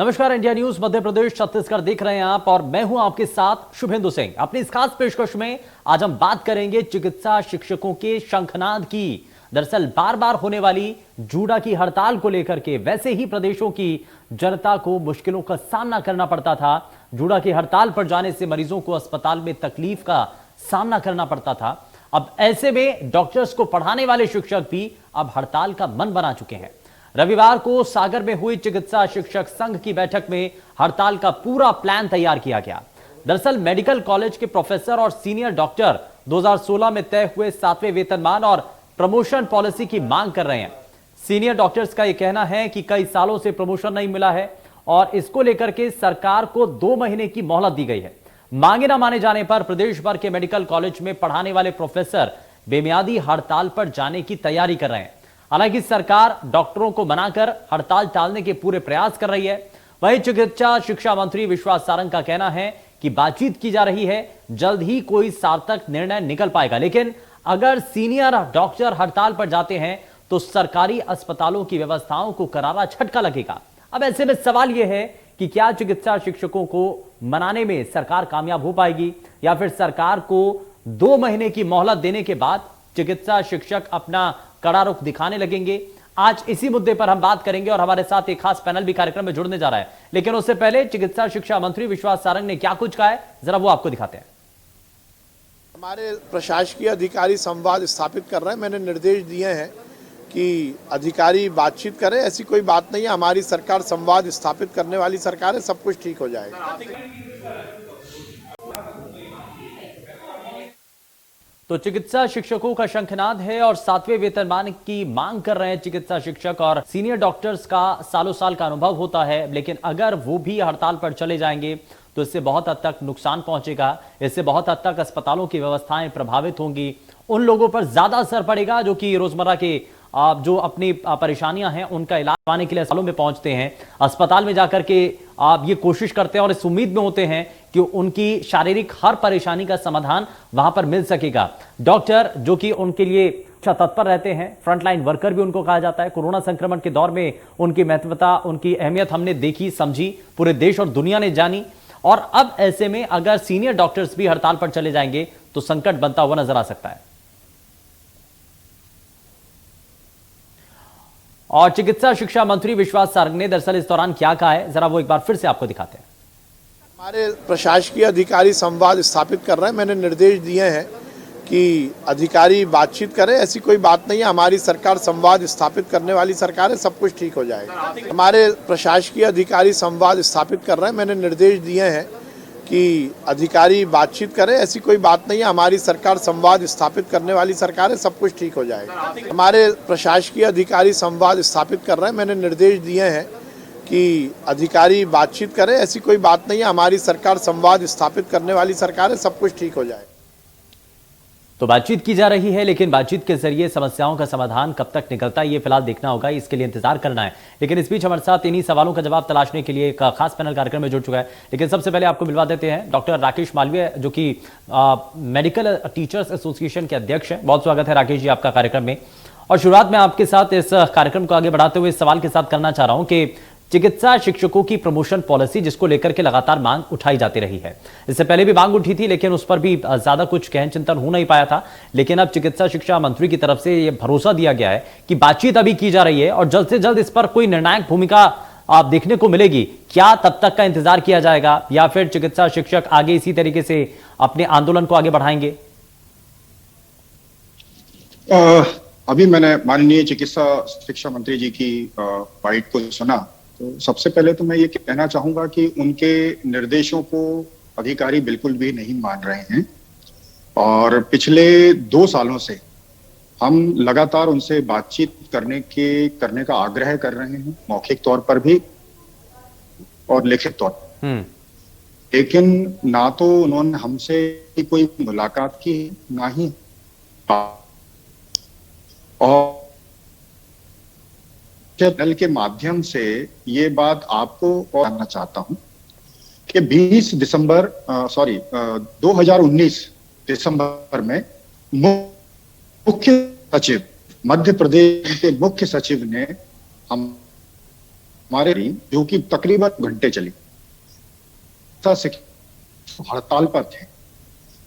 नमस्कार, India news Madhya Pradesh Chhattisgarh देख रहे हैं आप और मैं हूं आपके साथ शुभेंदु सिंह। अपनी इस खास पेशकश में आज हम बात करेंगे चिकित्सा शिक्षकों के शंखनाद की। दरअसल बार बार होने वाली जूडा की हड़ताल को लेकर के वैसे ही प्रदेशों की जनता को मुश्किलों का सामना करना पड़ता था। जूडा की हड़ताल पर जाने से मरीजों को अस्पताल में तकलीफ का सामना करना पड़ता था। अब ऐसे में डॉक्टर्स को पढ़ाने वाले शिक्षक भी अब हड़ताल का मन बना चुके हैं। रविवार को सागर में हुई चिकित्सा शिक्षक संघ की बैठक में हड़ताल का पूरा प्लान तैयार किया गया। दरअसल मेडिकल कॉलेज के प्रोफेसर और सीनियर डॉक्टर 2016 में तय हुए 7वें वेतनमान और प्रमोशन पॉलिसी की मांग कर रहे हैं। सीनियर डॉक्टर्स का यह कहना है कि कई सालों से प्रमोशन नहीं मिला है और इसको लेकर के सरकार को 2 महीने की मोहलत दी गई है। मांगे न माने जाने पर प्रदेश भर के मेडिकल कॉलेज में पढ़ाने वाले प्रोफेसर बेमियादी हड़ताल पर जाने की तैयारी कर रहे हैं। हालांकि सरकार डॉक्टरों को मनाकर हड़ताल टालने के पूरे प्रयास कर रही है। वहीं चिकित्सा शिक्षा मंत्री विश्वास सारंग का कहना है कि बातचीत की जा रही है, जल्द ही कोई सार्थक निर्णय निकल पाएगा। लेकिन अगर सीनियर डॉक्टर हड़ताल पर जाते हैं तो सरकारी अस्पतालों की व्यवस्थाओं को करारा झटका लगेगा। अब ऐसे में सवाल यह है कि क्या चिकित्सा शिक्षकों को मनाने में सरकार कामयाब हो पाएगी या फिर सरकार को 2 महीने की मोहलत देने के बाद चिकित्सा शिक्षक अपना कड़ा रुख दिखाने लगेंगे। आज इसी मुद्दे पर हम बात करेंगे और हमारे साथ एक खास पैनल भी कार्यक्रम में जुड़ने जा रहा है। लेकिन उससे पहले चिकित्सा शिक्षा मंत्री विश्वास सारंग ने क्या कुछ कहा है, जरा वो आपको दिखाते हैं। हमारे प्रशासकीय अधिकारी संवाद स्थापित कर रहे हैं। मैंने निर्देश दिए हैं कि अधिकारी बातचीत करें। ऐसी कोई बात नहीं है, हमारी सरकार संवाद स्थापित करने वाली सरकार है, सब कुछ ठीक हो जाएगा। तो चिकित्सा शिक्षकों का शंखनाद है और 7वें वेतनमान की मांग कर रहे हैं चिकित्सा शिक्षक और सीनियर डॉक्टर्स का सालों साल का अनुभव होता है। लेकिन अगर वो भी हड़ताल पर चले जाएंगे तो इससे बहुत हद तक नुकसान पहुंचेगा। इससे बहुत हद तक अस्पतालों की व्यवस्थाएं प्रभावित होंगी। उन लोगों पर ज्यादा असर पड़ेगा जो कि रोजमर्रा के जो अपनी परेशानियां हैं उनका इलाज करवाने के लिए अस्पतालों में पहुंचते हैं, अस्पताल में जाकर के आप ये कोशिश करते हैं और इस उम्मीद में होते हैं कि उनकी शारीरिक हर परेशानी का समाधान वहां पर मिल सकेगा। डॉक्टर जो कि उनके लिए तत्पर रहते हैं, फ्रंटलाइन वर्कर भी उनको कहा जाता है। कोरोना संक्रमण के दौर में उनकी महत्वता, उनकी अहमियत हमने देखी, समझी, पूरे देश और दुनिया ने जानी। और अब ऐसे में अगर सीनियर डॉक्टर्स भी हड़ताल पर चले जाएंगे तो संकट बनता हुआ नजर आ सकता है। और चिकित्सा शिक्षा मंत्री विश्वास सारंग ने दरअसल इस दौरान क्या कहा है, जरा वो एक बार फिर से आपको दिखाते हैं। हमारे प्रशासकीय अधिकारी संवाद स्थापित कर रहे हैं। मैंने निर्देश दिए हैं कि अधिकारी बातचीत करें। ऐसी कोई बात नहीं है, हमारी सरकार संवाद स्थापित करने वाली सरकार है, सब कुछ ठीक हो जाएगा। हमारे प्रशासकीय अधिकारी संवाद स्थापित कर रहे हैं। मैंने निर्देश दिए हैं कि अधिकारी बातचीत करें। ऐसी कोई बात नहीं है, हमारी सरकार संवाद स्थापित करने वाली सरकार है, सब कुछ ठीक हो जाएगा। हमारे प्रशासकीय अधिकारी संवाद स्थापित कर रहे हैं। मैंने निर्देश दिए हैं कि अधिकारी बातचीत करें। ऐसी कोई बात नहीं है, हमारी सरकार संवाद स्थापित करने वाली सरकार है, सब कुछ ठीक हो जाएगा। तो बातचीत की जा रही है, लेकिन बातचीत के जरिए समस्याओं का समाधान कब तक निकलता है ये फिलहाल देखना होगा, इसके लिए इंतजार करना है। लेकिन इस बीच हमारे साथ इन्हीं सवालों का जवाब तलाशने के लिए एक खास पैनल कार्यक्रम में जुड़ चुका है। लेकिन सबसे पहले आपको मिलवा देते हैं डॉक्टर राकेश मालवीय, जो कि मेडिकल टीचर्स एसोसिएशन के अध्यक्ष हैं। बहुत स्वागत है राकेश जी आपका कार्यक्रम में। और शुरुआत में आपके साथ इस कार्यक्रम को आगे बढ़ाते हुए इस सवाल के साथ करना चाह रहा हूं कि चिकित्सा शिक्षकों की प्रमोशन पॉलिसी जिसको लेकर के लगातार मांग उठाई जाती रही है, इससे पहले भी मांग उठी थी लेकिन उस पर भी ज्यादा कुछ गहन चिंतन हो नहीं पाया था। लेकिन अब चिकित्सा शिक्षा मंत्री की तरफ से यह भरोसा दिया गया है कि बातचीत अभी की जा रही है और जल्द से जल्द इस पर कोई निर्णायक भूमिका आप देखने को मिलेगी। क्या तब तक का इंतजार किया जाएगा या फिर चिकित्सा शिक्षक आगे इसी तरीके से अपने आंदोलन को आगे बढ़ाएंगे? अभी मैंने माननीय चिकित्सा शिक्षा मंत्री जी की बाइट को सुना, तो सबसे पहले तो मैं ये कहना चाहूंगा कि उनके निर्देशों को अधिकारी बिल्कुल भी नहीं मान रहे हैं और पिछले 2 सालों से हम लगातार उनसे बातचीत करने का आग्रह कर रहे हैं, मौखिक तौर पर भी और लिखित तौर पर। लेकिन ना तो उन्होंने हमसे कोई मुलाकात की, ना ही और चैनल के माध्यम से ये बात आपको जानना चाहता हूं कि 2019 दिसंबर में मुख्य सचिव, मध्य प्रदेश के मुख्य सचिव ने हमारे जो कि तकरीबन घंटे चली, हड़ताल पर थे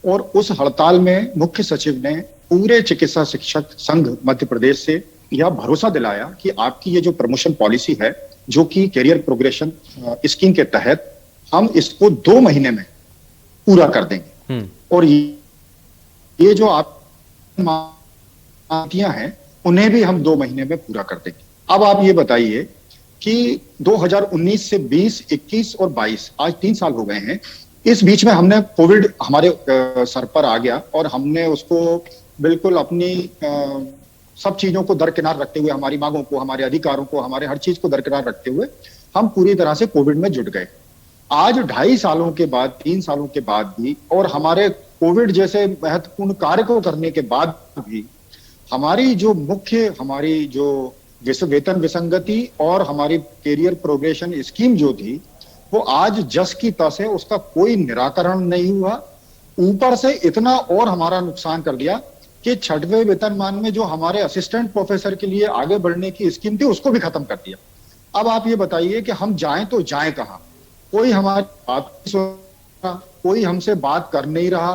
और उस हड़ताल में मुख्य सचिव ने पूरे चिकित्सा शिक्षक संघ मध्य प्रदेश से यह भरोसा दिलाया कि आपकी ये जो प्रमोशन पॉलिसी है, जो कि कैरियर प्रोग्रेशन स्कीम के तहत, हम इसको 2 महीने में पूरा कर देंगे। और ये जो आप मांगियां हैं उन्हें भी हम 2 महीने में पूरा कर देंगे। अब आप ये बताइए कि 2019 से 20, 21 और 22 आज 3 साल हो गए हैं। इस बीच में हमने कोविड हमारे सर पर आ गया और हमने उसको बिल्कुल अपनी सब चीजों को दरकिनार रखते हुए, हमारी मांगों को, हमारे अधिकारों को, हमारे हर चीज को दरकिनार रखते हुए हम पूरी तरह से कोविड में जुट गए। आज 2.5 सालों के बाद, 3 सालों के बाद भी, और हमारे कोविड जैसे महत्वपूर्ण कार्य को करने के बाद भी हमारी जो वेतन विसंगति और हमारी कैरियर प्रोग्रेशन स्कीम जो थी वो आज जस की तस है, उसका कोई निराकरण नहीं हुआ। ऊपर से इतना और हमारा नुकसान कर दिया कि 6वें वेतनमान में जो हमारे असिस्टेंट प्रोफेसर के लिए आगे बढ़ने की स्कीम थी उसको भी खत्म कर दिया। अब आप ये बताइए कि हम जाएं तो जाएं कहां? कोई हमारी बात नहीं सुन रहा, कोई हमसे बात कर नहीं रहा।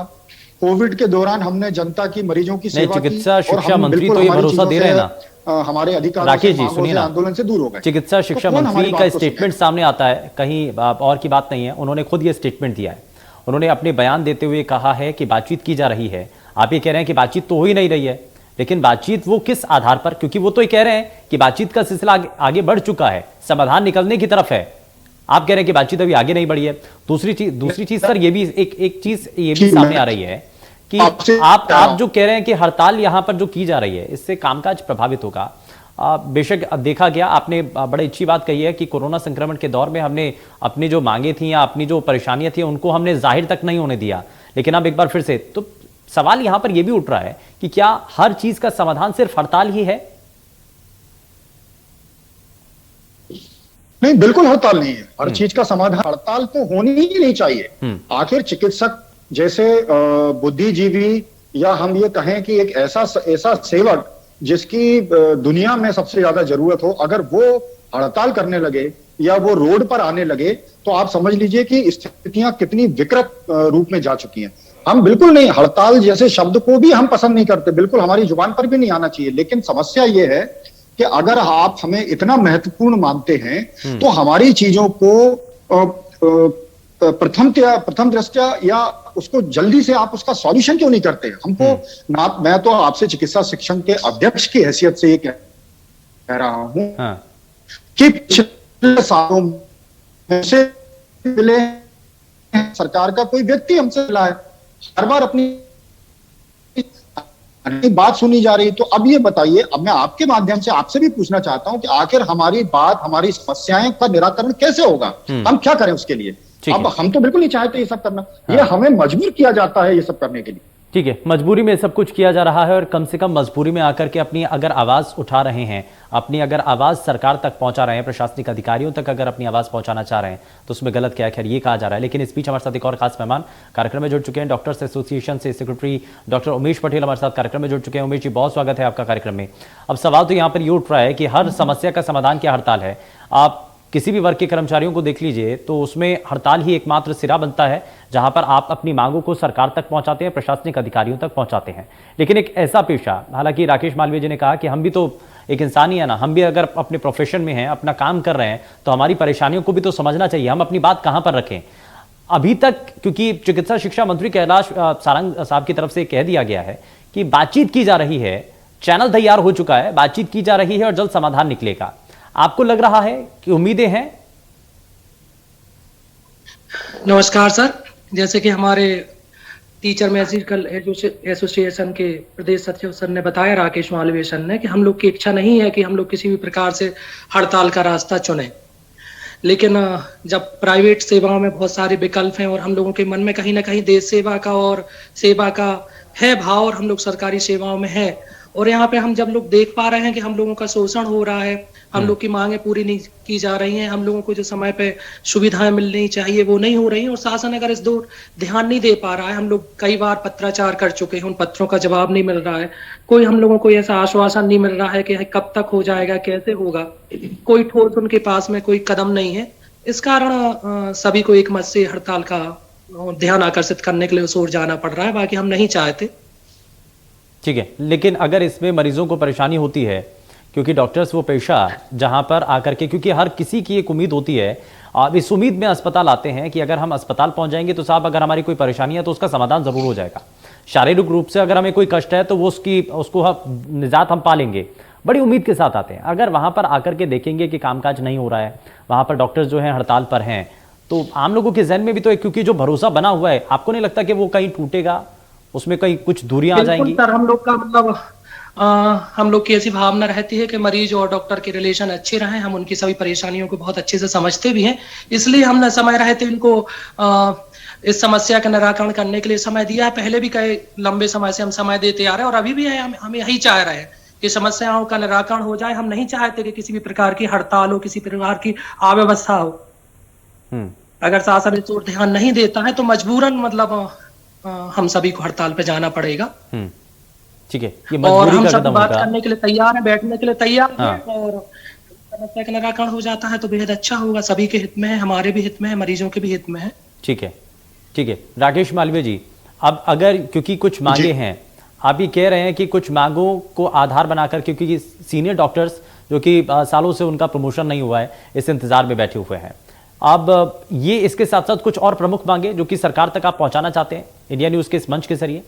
कोविड के दौरान हमने जनता की, मरीजों की सेवा की, चिकित्सा शिक्षा मंत्री तो ये भरोसा दे रहे हैं ना, हमारे अधिकार राकेश जी सुनिए ना, आंदोलन से दूर हो गए। चिकित्सा शिक्षा मंत्री का स्टेटमेंट सामने आता है, कहीं और की बात नहीं है, उन्होंने खुद ये स्टेटमेंट दिया है। उन्होंने अपने बयान देते हुए कहा है कि बातचीत की जा रही है। आप ये कह रहे हैं कि बातचीत तो हो ही नहीं रही है, लेकिन बातचीत वो किस आधार पर? क्योंकि वो तो ये कह रहे हैं कि बातचीत का सिलसिला आगे बढ़ चुका है, समाधान निकलने की तरफ है। आप कह रहे हैं कि बातचीत अभी आगे नहीं बढ़ी है। दूसरी चीज सर, ये भी एक चीज ये भी सामने आ रही है कि आप जो कह रहे हैं कि हड़ताल यहां पर जो की जा रही है इससे कामकाज प्रभावित होगा। बेशक देखा गया, आपने बड़ी अच्छी बात कही है कि कोरोना संक्रमण के दौर में हमने अपनी जो मांगे थी या अपनी जो परेशानियां थी उनको हमने जाहिर तक नहीं होने दिया। लेकिन अब एक बार फिर से तो सवाल यहां पर यह भी उठ रहा है कि क्या हर चीज का समाधान सिर्फ हड़ताल ही है? नहीं, बिल्कुल हड़ताल नहीं है हर चीज का समाधान। हड़ताल तो होनी ही नहीं चाहिए। आखिर चिकित्सक जैसे बुद्धिजीवी, या हम ये कहें कि एक ऐसा सेवक जिसकी दुनिया में सबसे ज्यादा जरूरत हो, अगर वो हड़ताल करने लगे या वो रोड पर आने लगे तो आप समझ लीजिए कि स्थितियां कितनी विकृत रूप में जा चुकी हैं। हम बिल्कुल नहीं, हड़ताल जैसे शब्द को भी हम पसंद नहीं करते, बिल्कुल हमारी जुबान पर भी नहीं आना चाहिए। लेकिन समस्या ये है कि अगर आप हमें इतना महत्वपूर्ण मानते हैं तो हमारी चीजों को प्रथम दृष्टया या उसको जल्दी से आप उसका सॉल्यूशन क्यों नहीं करते? हमको ना, मैं तो आपसे चिकित्सा शिक्षण के अध्यक्ष की हैसियत से ये कह रहा हूं कि पिछले सालों में से मिले सरकार का कोई व्यक्ति हमसे मिला है, हर बार अपनी बात सुनी जा रही। तो अब ये बताइए, अब मैं आपके माध्यम से आपसे भी पूछना चाहता हूं कि आखिर हमारी बात, हमारी समस्याएं का निराकरण कैसे होगा? हम क्या करें उसके लिए? अब हम तो बिल्कुल नहीं चाहते ये सब करना, ये हमें मजबूर किया जाता है ये सब करने के लिए। ठीक है, मजबूरी में सब कुछ किया जा रहा है और कम से कम मजबूरी में आकर के अपनी अगर आवाज उठा रहे हैं, अपनी अगर आवाज सरकार तक पहुंचा रहे हैं, प्रशासनिक अधिकारियों तक अगर अपनी आवाज पहुंचाना चाह रहे हैं तो उसमें गलत क्या है? खैर ये कहा जा रहा है। लेकिन इस बीच हमारे साथ एक और खास मेहमान कार्यक्रम में जुड़ चुके हैं, डॉक्टर्स एसोसिएशन से सेक्रेटरी डॉक्टर उमेश पटेल हमारे साथ कार्यक्रम में जुड़ चुके हैं। उमेश जी, बहुत स्वागत है आपका कार्यक्रम में। अब सवाल तो यहाँ पर ये उठ रहा है कि हर समस्या का समाधान क्या हड़ताल है? आप किसी भी वर्ग के कर्मचारियों को देख लीजिए तो उसमें हड़ताल ही एकमात्र सिरा बनता है जहां पर आप अपनी मांगों को सरकार तक पहुंचाते हैं, प्रशासनिक अधिकारियों तक पहुंचाते हैं। लेकिन एक ऐसा पेशा, हालांकि राकेश मालवीय जी ने कहा कि हम भी तो एक इंसान ही है ना, हम भी अगर अपने प्रोफेशन में हैं, अपना काम कर रहे हैं तो हमारी परेशानियों को भी तो समझना चाहिए, हम अपनी बात कहां पर रखें। अभी तक क्योंकि चिकित्सा शिक्षा मंत्री कैलाश सारंग साहब की तरफ से कह दिया गया है कि बातचीत की जा रही है, चैनल तैयार हो चुका है, बातचीत की जा रही है और जल्द समाधान निकलेगा। आपको लग रहा है कि उम्मीदें हैं? नमस्कार सर, जैसे कि हमारे टीचर मैजिकल एसोसिएशन के प्रदेश सचिव सर ने बताया, राकेश मालवीय सर ने, कि हम लोग की इच्छा नहीं है कि हम लोग किसी भी प्रकार से हड़ताल का रास्ता चुने। लेकिन जब प्राइवेट सेवाओं में बहुत सारे विकल्प हैं और हम लोगों के मन में कहीं ना कहीं देश सेवा का और सेवा का है भाव और हम लोग सरकारी सेवाओं में है, और यहाँ पे हम जब लोग देख पा रहे हैं कि हम लोगों का शोषण हो रहा है, हम लोग की मांगे पूरी नहीं की जा रही हैं, हम लोगों को जो समय पे सुविधाएं मिलनी चाहिए वो नहीं हो रही हैं, और शासन अगर इस दौर ध्यान नहीं दे पा रहा है। हम लोग कई बार पत्राचार कर चुके हैं, उन पत्रों का जवाब नहीं मिल रहा है, कोई हम लोगों को ऐसा आश्वासन नहीं मिल रहा है कि कब तक हो जाएगा, कैसे होगा, कोई ठोस उनके पास में कोई कदम नहीं है। इस कारण सभी को एक मत से हड़ताल का ध्यान आकर्षित करने के लिए उस ओर जाना पड़ रहा है, बाकी हम नहीं चाहते। ठीक है, लेकिन अगर इसमें मरीजों को परेशानी होती है, क्योंकि डॉक्टर्स वो पेशा जहां पर आकर के, क्योंकि हर किसी की एक उम्मीद होती है, अब इस उम्मीद में अस्पताल आते हैं कि अगर हम अस्पताल पहुंच जाएंगे तो साहब अगर हमारी कोई परेशानी है तो उसका समाधान जरूर हो जाएगा, शारीरिक रूप से अगर हमें कोई कष्ट है तो वो उसको निजात हम पा लेंगे, बड़ी उम्मीद के साथ आते हैं। अगर वहां पर आकर के देखेंगे कि कामकाज नहीं हो रहा है, वहां पर डॉक्टर्स जो है हड़ताल पर हैं, तो आम लोगों के जहन में भी तो क्योंकि जो भरोसा बना हुआ है, आपको नहीं लगता कि वो कहीं टूटेगा, उसमें कहीं कुछ दूरियां आ जाएंगी? सर, हम लोग का मतलब हम लोग की ऐसी भावना रहती है कि मरीज और डॉक्टर के रिलेशन अच्छे रहें, हम उनकी सभी परेशानियों को बहुत अच्छे से समझते भी हैं, इसलिए हमने समय रहते इनको इस समस्या का निराकरण करने के लिए समय दिया है। पहले भी कई लंबे समय से हम समय देते आ रहे हैं और अभी भी है, हम यही चाह रहे हैं कि समस्याओं का निराकरण हो जाए। हम नहीं चाहते कि किसी भी प्रकार की हड़ताल हो, किसी प्रकार की अव्यवस्था हो। अगर शासन इस ओर ध्यान नहीं देता है तो मजबूरन मतलब हम सभी को हड़ताल पे जाना पड़ेगा। ठीक है, ये और मजबूरी हम का सब कदम बात होगा। करने के लिए तैयार हैं, बैठने के लिए तैयार हैं, और समस्या का निराकरण हो जाता है तो बेहद अच्छा होगा, सभी के हित में है, हमारे भी हित में है, मरीजों के भी हित में है। ठीक है, ठीक है। राकेश मालवीय जी, अब अगर क्योंकि कुछ मांगे हैं, आप ये कह रहे हैं कि कुछ मांगों को आधार बनाकर, क्योंकि सीनियर डॉक्टर्स जो कि सालों से उनका प्रमोशन नहीं हुआ है, इस इंतजार में बैठे हुए हैं, अब ये इसके साथ साथ कुछ और प्रमुख मांगे जो कि सरकार तक आप पहुंचाना चाहते हैं इंडिया न्यूज के इस मंच के जरिए?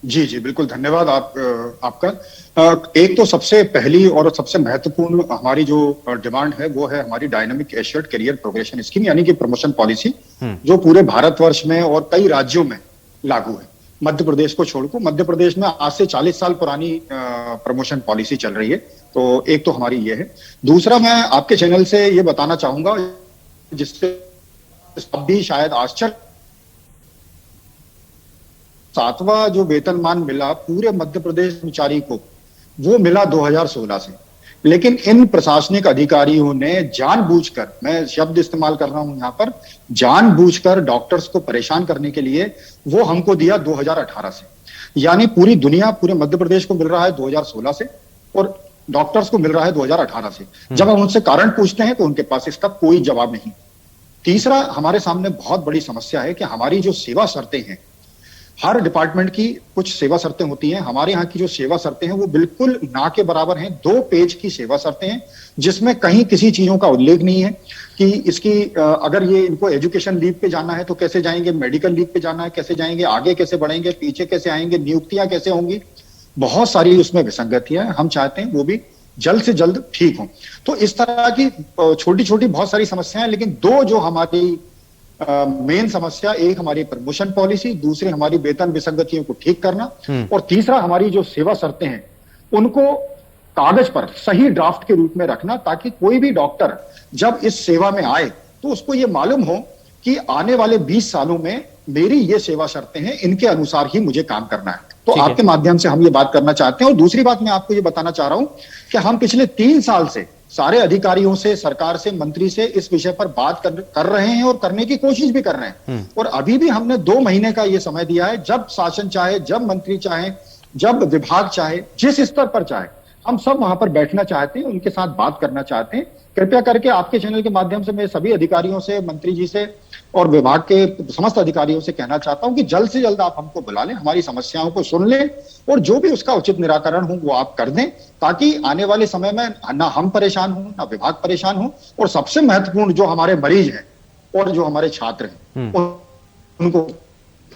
जी जी बिल्कुल, धन्यवाद आपका। एक तो सबसे पहली और सबसे महत्वपूर्ण हमारी जो डिमांड है वो है हमारी dynamic assured career progression scheme, यानी कि प्रमोशन पॉलिसी, जो पूरे भारतवर्ष में और कई राज्यों में लागू है। मध्य प्रदेश को छोड़कर, मध्य प्रदेश में आज से 40 साल पुरानी प्रमोशन पॉलिसी चल रही है। तो एक तो हमारी ये है। दूसरा, मैं आपके चैनल से ये बताना चाहूंगा, जिससे अब भी शायद आश्चर्य, 7वां जो वेतनमान मिला पूरे मध्य प्रदेश कर्मचारी को, वो मिला 2016 से। लेकिन इन प्रशासनिक अधिकारियों ने जानबूझकर, मैं शब्द इस्तेमाल कर रहा हूं यहां पर, जानबूझकर डॉक्टर्स को परेशान करने के लिए वो हमको दिया 2018 से। यानी पूरी दुनिया, पूरे मध्य प्रदेश को मिल रहा है 2016 से और डॉक्टर्स को मिल रहा है 2018 से। जब हम उनसे कारण पूछते हैं तो उनके पास इसका कोई जवाब नहीं। तीसरा, हमारे सामने बहुत बड़ी समस्या है कि हमारी जो सेवा शर्तें हैं, हर डिपार्टमेंट की कुछ सेवा शर्तें होती हैं, हमारे यहाँ की जो सेवा शर्तें हैं वो बिल्कुल ना के बराबर हैं। 2 पेज की सेवा शर्तें हैं जिसमें कहीं किसी चीजों का उल्लेख नहीं है कि इसकी अगर ये इनको एजुकेशन लीव पे जाना है तो कैसे जाएंगे, मेडिकल लीव पे जाना है कैसे जाएंगे, आगे कैसे बढ़ेंगे, पीछे कैसे आएंगे, नियुक्तियां कैसे होंगी, बहुत सारी उसमें विसंगतियां हैं। हम चाहते हैं वो भी जल्द से जल्द ठीक हो। तो इस तरह की छोटी छोटी बहुत सारी समस्याएं, लेकिन 2 जो हमारी मेन समस्या, एक हमारी प्रमोशन पॉलिसी, दूसरी हमारी वेतन विसंगतियों को ठीक करना, और तीसरा हमारी जो सेवा शर्तें हैं उनको कागज पर सही ड्राफ्ट के रूप में रखना, ताकि कोई भी डॉक्टर जब इस सेवा में आए तो उसको ये मालूम हो कि आने वाले 20 सालों में मेरी ये सेवा शर्तें हैं, इनके अनुसार ही मुझे काम करना है। तो आपके माध्यम से हम ये बात करना चाहते हैं। और दूसरी बात मैं आपको ये बताना चाह रहा हूं कि हम पिछले 3 साल से सारे अधिकारियों से, सरकार से, मंत्री से इस विषय पर बात कर रहे हैं और करने की कोशिश भी कर रहे हैं। और अभी भी हमने 2 महीने का ये समय दिया है। जब शासन चाहे, जब मंत्री चाहे, जब विभाग चाहे, जिस स्तर पर चाहे, हम सब वहां पर बैठना चाहते हैं, उनके साथ बात करना चाहते हैं। कृपया करके आपके चैनल के माध्यम से मैं सभी अधिकारियों से, मंत्री जी से और विभाग के समस्त अधिकारियों से कहना चाहता हूं कि जल्द से जल्द आप हमको बुला लें, हमारी समस्याओं को सुन लें और जो भी उसका उचित निराकरण हो वो आप कर दें, ताकि आने वाले समय में ना हम परेशान हों, ना विभाग परेशान हो, और सबसे महत्वपूर्ण जो हमारे मरीज हैं और जो हमारे छात्र हैं उनको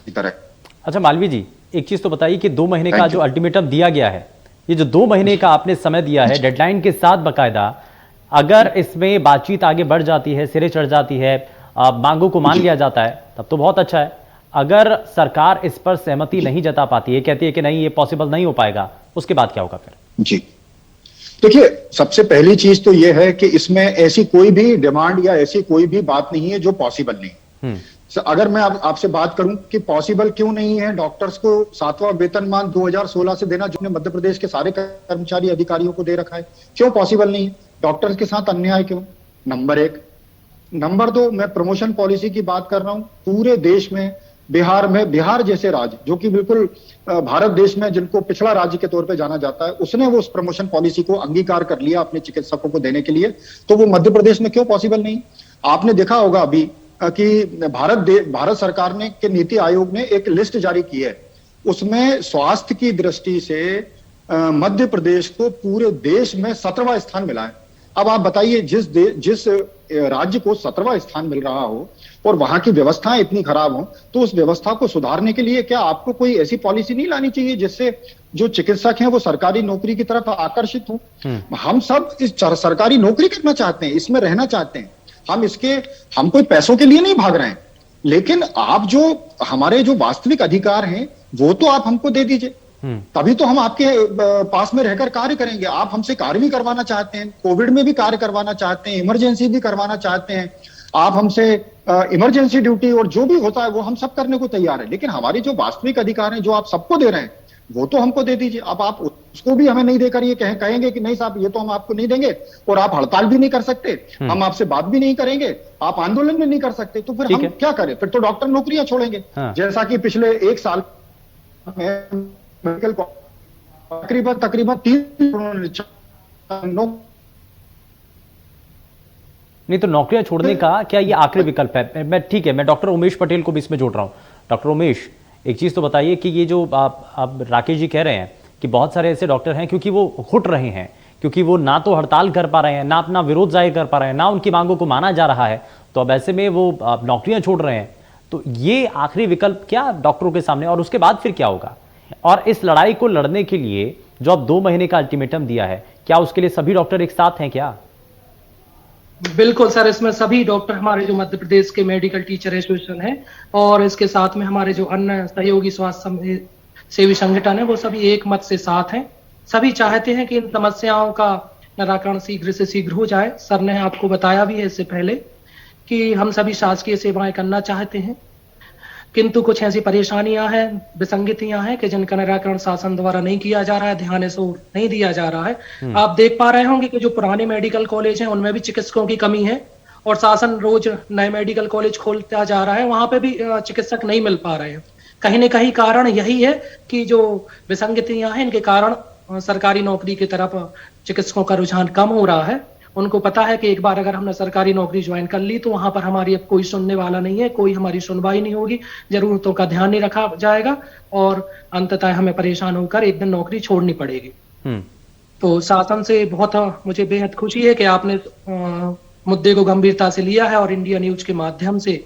इस तरह। अच्छा मालवीय जी, एक चीज तो बताइए कि 2 महीने का जो अल्टीमेटम दिया गया है, ये जो 2 महीने का आपने समय दिया है डेडलाइन के साथ बकायदा, अगर इसमें बातचीत आगे बढ़ जाती है, सिरे चढ़ जाती है, मांगों को मान लिया जाता है, तब तो बहुत अच्छा है। अगर सरकार इस पर सहमति नहीं जता पाती है, कहती है कि नहीं ये पॉसिबल नहीं हो पाएगा, उसके बाद क्या होगा फिर? जी देखिए, सबसे पहली चीज तो ये है कि इसमें ऐसी कोई भी डिमांड या ऐसी कोई भी बात नहीं है जो पॉसिबल नहीं। अगर मैं आपसे बात करूं कि पॉसिबल क्यों नहीं है डॉक्टर्स को 7वां वेतनमान 2016 से देना, जो मध्य प्रदेश के सारे कर्मचारी अधिकारियों को दे रखा है, क्यों पॉसिबल नहीं है? डॉक्टर्स के साथ अन्याय क्यों? नंबर 1। नंबर 2, मैं प्रमोशन पॉलिसी की बात कर रहा हूं। पूरे देश में बिहार जैसे राज्य, जो कि बिल्कुल भारत देश में जिनको पिछड़ा राज्य के तौर पे जाना जाता है, उसने वो उस प्रमोशन पॉलिसी को अंगीकार कर लिया अपने चिकित्सकों को देने के लिए, तो वो मध्य प्रदेश में क्यों पॉसिबल नहीं? आपने देखा होगा अभी कि भारत सरकार ने के नीति आयोग ने एक लिस्ट जारी की है, उसमें स्वास्थ्य की दृष्टि से मध्य प्रदेश को पूरे देश में 17वां स्थान मिला है। अब आप बताइए, जिस राज्य को 17वां स्थान मिल रहा हो और वहां की व्यवस्थाएं इतनी खराब हो, तो उस व्यवस्था को सुधारने के लिए क्या आपको कोई ऐसी पॉलिसी नहीं लानी चाहिए जिससे जो चिकित्सक हैं वो सरकारी नौकरी की तरफ आकर्षित हो? हम सब इस सरकारी नौकरी करना चाहते हैं, इसमें रहना चाहते हैं, हम कोई पैसों के लिए नहीं भाग रहे हैं, लेकिन आप जो हमारे जो वास्तविक अधिकार हैं वो तो आप हमको दे दीजिए, तभी तो हम आपके पास में रहकर कार्य करेंगे। आप हमसे कार्य भी करवाना चाहते हैं, कोविड में भी कार्य करवाना चाहते हैं, इमरजेंसी भी करवाना चाहते हैं, आप हमसे इमरजेंसी ड्यूटी और जो भी होता है वो हम सब करने को तैयार है, लेकिन हमारे जो वास्तविक अधिकार हैं जो आप सबको दे रहे हैं वो तो हमको दे दीजिए। अब आप उसको भी हमें नहीं देकर ये कहेंगे कि नहीं साहब ये तो हम आपको नहीं देंगे, और आप हड़ताल भी नहीं कर सकते, हम आपसे बात भी नहीं करेंगे, आप आंदोलन भी नहीं कर सकते, तो फिर हम क्या करें? फिर तो डॉक्टर नौकरियां छोड़ेंगे। जैसा कि पिछले 1 साल में मेडिकल तकरीबन 3 नहीं, तो नौकरियां छोड़ने का क्या ये आखिरी विकल्प है? मैं डॉक्टर उमेश पटेल को भी इसमें जोड़ रहा हूं। डॉक्टर उमेश, एक चीज तो बताइए कि ये जो आप राकेश जी कह रहे हैं कि बहुत सारे ऐसे डॉक्टर हैं क्योंकि वो घुट रहे हैं, क्योंकि वो ना तो हड़ताल कर पा रहे हैं, ना अपना विरोध जाहिर कर पा रहे हैं, ना उनकी मांगों को माना जा रहा है, तो अब ऐसे में वो नौकरियां छोड़ रहे हैं, तो ये आखिरी विकल्प क्या डॉक्टरों के सामने? और उसके बाद फिर क्या होगा? और इस लड़ाई को लड़ने के लिए जो अब 2 महीने का अल्टीमेटम दिया है, क्या उसके लिए सभी डॉक्टर एक साथ हैं क्या? बिल्कुल सर, इसमें सभी डॉक्टर, हमारे जो मध्य प्रदेश के मेडिकल टीचर एसोसिएशन है और इसके साथ में हमारे जो अन्य सहयोगी स्वास्थ्य सेवी संगठन है, वो सभी एक मत से साथ हैं। सभी चाहते हैं कि इन समस्याओं का निराकरण शीघ्र से शीघ्र हो जाए। सर ने आपको बताया भी है इससे पहले कि हम सभी शासकीय सेवाएं करना चाहते हैं, किंतु कुछ ऐसी परेशानियां हैं, विसंगतियां हैं कि जिनका निराकरण शासन द्वारा नहीं किया जा रहा है, ध्यान इस ओर नहीं दिया जा रहा है। आप देख पा रहे होंगे कि जो पुराने मेडिकल कॉलेज हैं उनमें भी चिकित्सकों की कमी है, और शासन रोज नए मेडिकल कॉलेज खोलता जा रहा है, वहां पे भी चिकित्सक नहीं मिल पा रहे हैं। कहीं न कहीं कारण यही है कि जो विसंगतियां हैं, इनके कारण सरकारी नौकरी की तरफ चिकित्सकों का रुझान कम हो रहा है। उनको पता है कि एक बार अगर हमने सरकारी नौकरी ज्वाइन कर ली तो वहां पर हमारी अब कोई सुनने वाला नहीं है, कोई हमारी सुनवाई नहीं होगी, जरूरतों का ध्यान नहीं रखा जाएगा और अंततः हमें परेशान होकर एक दिन नौकरी छोड़नी पड़ेगी। तो शासन से बहुत मुझे बेहद खुशी है कि आपने मुद्दे को गंभीरता से लिया है और इंडिया न्यूज के माध्यम से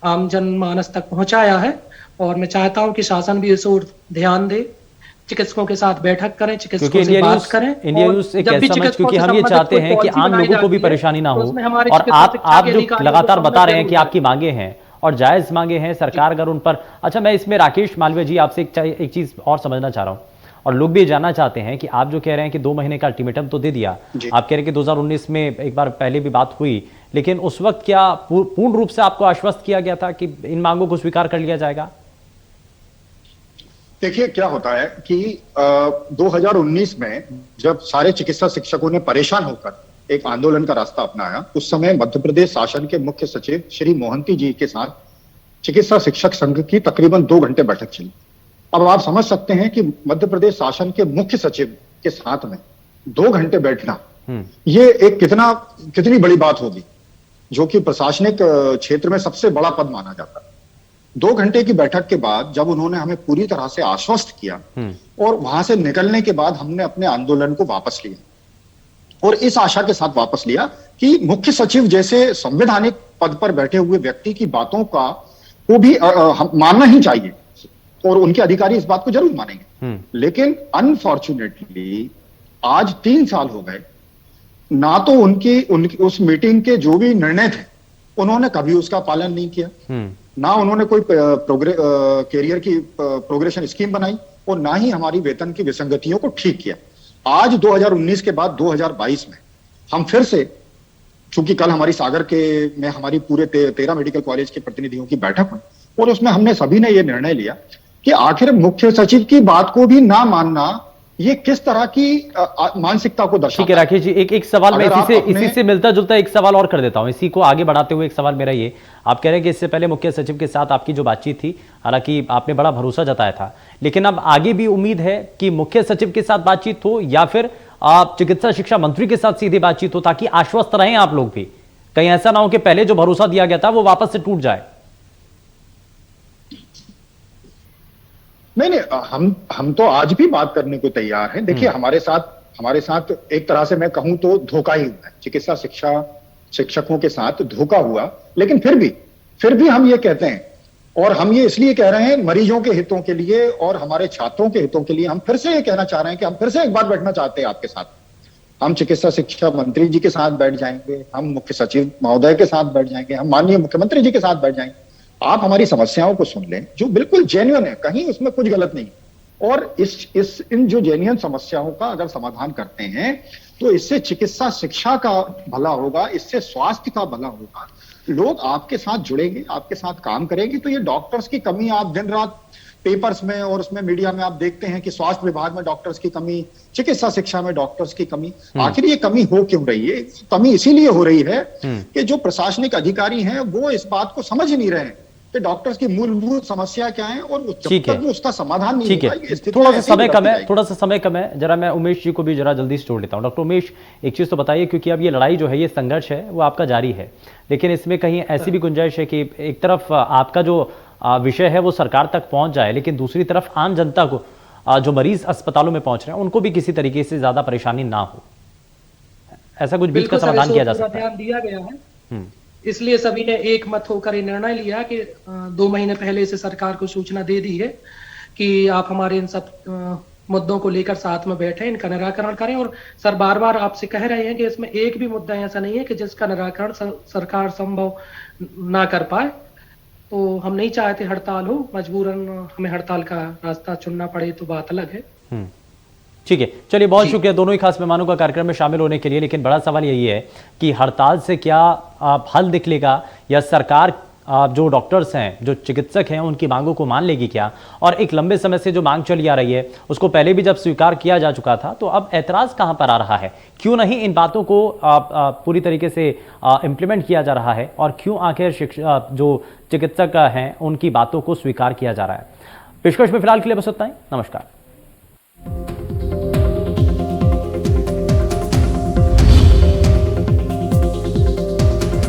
आम जनमानस तक पहुंचाया है, और मैं चाहता हूं कि शासन भी इस ओर ध्यान दे, चिकित्सकों के साथ बैठक करें, चिकित्सकों से बात करें। इंडिया न्यूज एक ऐसा मंच, क्योंकि हम ये चाहते हैं कि आम लोगों को भी परेशानी ना हो, और आप जो लगातार बता रहे हैं कि आपकी मांगे हैं और जायज मांगे हैं, सरकार अगर उन पर, अच्छा मैं इसमें राकेश मालवीय जी आपसे एक चीज और समझना चाह रहा हूँ, और लोग भी ये जानना चाहते हैं कि आप जो कह रहे हैं कि 2 महीने का अल्टीमेटम तो दे दिया, आप कह रहे हैं कि 2019 में एक बार पहले भी बात हुई, लेकिन उस वक्त क्या पूर्ण रूप से आपको आश्वस्त किया गया था कि इन मांगों को स्वीकार कर लिया जाएगा? देखिए क्या होता है कि 2019 में जब सारे चिकित्सा शिक्षकों ने परेशान होकर एक आंदोलन का रास्ता अपनाया, उस समय मध्य प्रदेश शासन के मुख्य सचिव श्री मोहंती जी के साथ चिकित्सा शिक्षक संघ की तकरीबन 2 घंटे बैठक चली। अब आप समझ सकते हैं कि मध्य प्रदेश शासन के मुख्य सचिव के साथ में 2 घंटे बैठना, ये एक कितनी बड़ी बात होगी, जो कि प्रशासनिक क्षेत्र में सबसे बड़ा पद माना जाता है। 2 घंटे की बैठक के बाद जब उन्होंने हमें पूरी तरह से आश्वस्त किया और वहां से निकलने के बाद हमने अपने आंदोलन को वापस लिया, और इस आशा के साथ वापस लिया कि मुख्य सचिव जैसे संवैधानिक पद पर बैठे हुए व्यक्ति की बातों को भी मानना ही चाहिए, और उनके अधिकारी इस बात को जरूर मानेंगे। लेकिन अनफॉर्चुनेटली आज 3 साल हो गए, ना तो उनकी उस मीटिंग के जो भी निर्णय थे उन्होंने कभी उसका पालन नहीं किया, ना उन्होंने कोई कैरियर की प्रोग्रेशन स्कीम बनाई, और ना ही हमारी वेतन की विसंगतियों को ठीक किया। आज 2019 के बाद 2022 में हम चूंकि कल हमारी सागर के में हमारी पूरे 13 मेडिकल कॉलेज के प्रतिनिधियों की बैठक हुई और उसमें हमने सभी ने ये निर्णय लिया कि आखिर मुख्य सचिव की बात को भी ना मानना ये किस तरह की मानसिकता को दर्शाता है। ठीक है राकेश जी, एक सवाल मैं इसी से मिलता जुलता एक सवाल और कर देता हूं, इसी को आगे बढ़ाते हुए एक सवाल मेरा ये, आप कह रहे हैं कि इससे पहले मुख्य सचिव के साथ आपकी जो बातचीत थी, हालांकि आपने बड़ा भरोसा जताया था, लेकिन अब आगे भी उम्मीद है कि मुख्य सचिव के साथ बातचीत हो या फिर आप चिकित्सा शिक्षा मंत्री के साथ सीधे बातचीत हो, ताकि आश्वस्त रहें आप लोग भी, कहीं ऐसा ना हो कि पहले जो भरोसा दिया गया था वो वापस से टूट जाए। नहीं, हम तो आज भी बात करने को तैयार हैं। देखिए हमारे साथ एक तरह से मैं कहूं तो धोखा ही हुआ है, चिकित्सा शिक्षकों के साथ धोखा हुआ, लेकिन फिर भी हम ये कहते हैं और हम ये इसलिए कह रहे हैं मरीजों के हितों के लिए और हमारे छात्रों के हितों के लिए, हम फिर से ये कहना चाह रहे हैं कि हम फिर से एक बार बैठना चाहते हैं आपके साथ। हम चिकित्सा शिक्षा मंत्री जी के साथ बैठ जाएंगे, हम मुख्य सचिव महोदय के साथ बैठ जाएंगे, हम माननीय मुख्यमंत्री जी के साथ बैठ जाएंगे। आप हमारी समस्याओं को सुन लें जो बिल्कुल जेन्युइन है, कहीं उसमें कुछ गलत नहीं, और इन जो जेन्युइन समस्याओं का अगर समाधान करते हैं तो इससे चिकित्सा शिक्षा का भला होगा, इससे स्वास्थ्य का भला होगा, लोग आपके साथ जुड़ेंगे, आपके साथ काम करेंगे। तो ये डॉक्टर्स की कमी आप दिन रात पेपर्स में और उसमें मीडिया में आप देखते हैं कि स्वास्थ्य विभाग में डॉक्टर्स की कमी, चिकित्सा शिक्षा में डॉक्टर्स की कमी, आखिर ये कमी हो क्यों रही है? कमी इसीलिए हो रही है कि जो प्रशासनिक अधिकारी हैं वो इस बात को समझ ही नहीं रहे हैं कि डॉक्टर्स की मूलभूत समस्या क्या है और जब तक वो उसका समाधान नहीं ठीक है, थोड़ा सा समय कम है, जरा मैं उमेश जी को भी जरा जल्दी से जोड़ लेता हूं। डॉक्टर उमेश, एक चीज तो बताइए, क्योंकि अब ये लड़ाई जो है, ये संघर्ष है, वो आपका जारी है, लेकिन इसमें कहीं ऐसी भी गुंजाइश है कि एक तरफ आपका जो विषय है वो सरकार तक पहुंच जाए, लेकिन दूसरी तरफ आम जनता को, जो मरीज अस्पतालों में पहुंच रहे हैं, उनको भी किसी तरीके से ज्यादा परेशानी ना हो, ऐसा कुछ बीच का समाधान किया जा सकता है? ध्यान दिया गया है, इसलिए सभी ने एक मत होकर ये निर्णय लिया कि 2 महीने पहले से सरकार को सूचना दे दी है कि आप हमारे इन सब मुद्दों को लेकर साथ में बैठे, इनका निराकरण करें। और सर बार बार आपसे कह रहे हैं कि इसमें एक भी मुद्दा ऐसा नहीं है कि जिसका निराकरण सरकार संभव ना कर पाए। तो हम नहीं चाहते हड़ताल हो, मजबूरन हमें हड़ताल का रास्ता चुनना पड़े तो बात अलग है। ठीक है, चलिए, बहुत शुक्रिया दोनों ही खास मेहमानों का कार्यक्रम में शामिल होने के लिए। लेकिन बड़ा सवाल यही है कि हड़ताल से क्या हल निकलेगा, या सरकार जो डॉक्टर्स हैं, जो चिकित्सक हैं, उनकी मांगों को मान लेगी क्या? और एक लंबे समय से जो मांग चली आ रही है, उसको पहले भी जब स्वीकार किया जा चुका था, तो अब ऐतराज कहां पर आ रहा है? क्यों नहीं इन बातों को पूरी तरीके से इम्प्लीमेंट किया जा रहा है, और क्यों आखिर जो चिकित्सक हैं उनकी बातों को स्वीकार किया जा रहा है? पेशकश में फिलहाल के लिए बस इतना ही। नमस्कार।